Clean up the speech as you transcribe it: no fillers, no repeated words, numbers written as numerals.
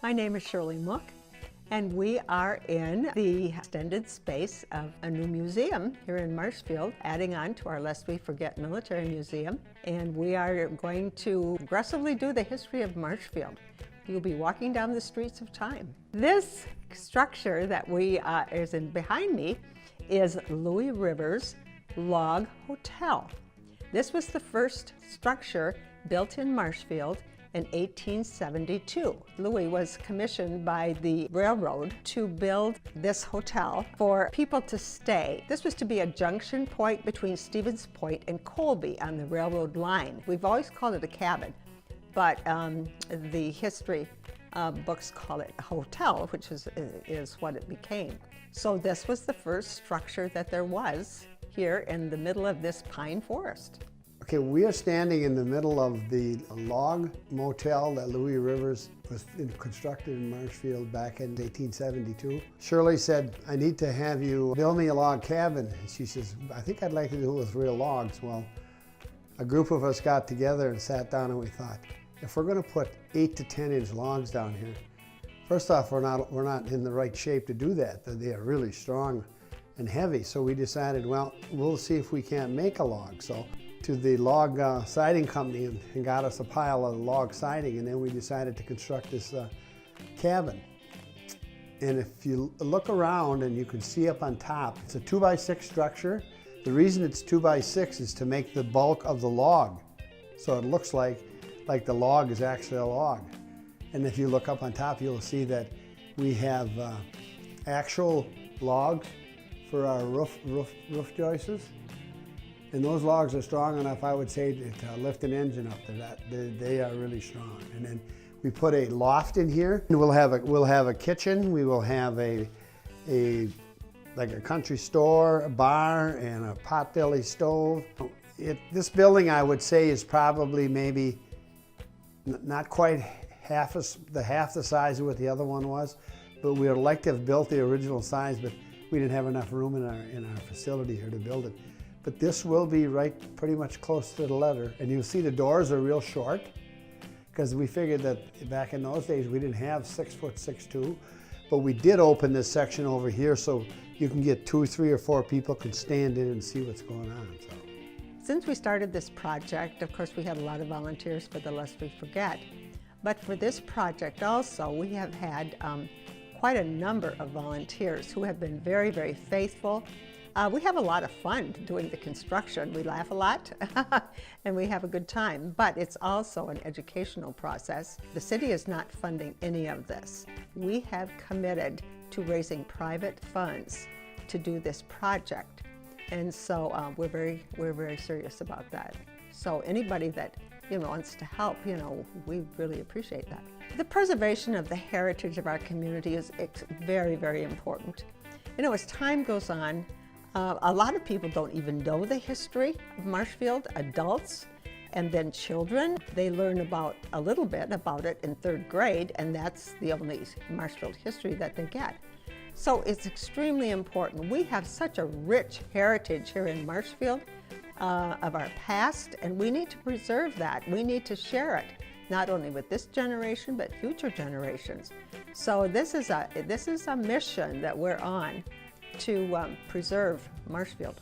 My name is Shirley Mook, and we are in the extended space of a new museum here in Marshfield, adding on to our Lest We Forget Military Museum. And we are going to aggressively do the history of Marshfield. You'll be walking down the streets of time. This structure that is behind me is Louie River's log hotel. This was the first structure built in Marshfield in 1872. Louie was commissioned by the railroad to build this hotel for people to stay. This was to be a junction point between Stevens Point and Colby on the railroad line. We've always called it a cabin, but the history books call it a hotel, which is what it became. So this was the first structure that there was here in the middle of this pine forest. Okay, we are standing in the middle of the log motel that Louie Rivers was constructed in Marshfield back in 1872. Shirley said, "I need to have you build me a log cabin." And she says, "I think I'd like to do it with real logs." Well, a group of us got together and sat down and we thought, if we're going to put 8 to 10 inch logs down here, first off, we're not in the right shape to do that. They are really strong and heavy. So we decided, well, we'll see if we can't make a log. So to the log siding company and got us a pile of log siding, and then we decided to construct this cabin. And if you look around and you can see up on top, it's a 2x6 structure. The reason it's 2x6 is to make the bulk of the log, so it looks like the log is actually a log. And if you look up on top, you'll see that we have actual logs for our roof joists. And those logs are strong enough, I would say, to lift an engine up there. They are really strong. And then we put a loft in here. And we'll have a kitchen. We will have like a country store, a bar, and a potbelly stove. This building, I would say, is probably maybe not quite half the size of what the other one was, but we would like to have built the original size, but we didn't have enough room in our facility here to build it. But this will be right pretty much close to the letter. And you'll see the doors are real short, because we figured that back in those days we didn't have 6 foot 6'2", but we did open this section over here so you can get 2, 3, or 4 people can stand in and see what's going on. So. Since we started this project, of course, we had a lot of volunteers for the Lest We Forget. But for this project also, we have had quite a number of volunteers who have been very, very faithful. We have a lot of fun doing the construction. We laugh a lot and we have a good time, but it's also an educational process. The city is not funding any of this. We have committed to raising private funds to do this project. And so we're very serious about that. So anybody that wants to help, we really appreciate that. The preservation of the heritage of our community is very, very important. As time goes on, a lot of people don't even know the history of Marshfield, adults, and then children. They learn a little bit about it in 3rd grade, and that's the only Marshfield history that they get. So it's extremely important. We have such a rich heritage here in Marshfield of our past, and we need to preserve that. We need to share it, not only with this generation, but future generations. So this is a mission that we're on to preserve Marshfield.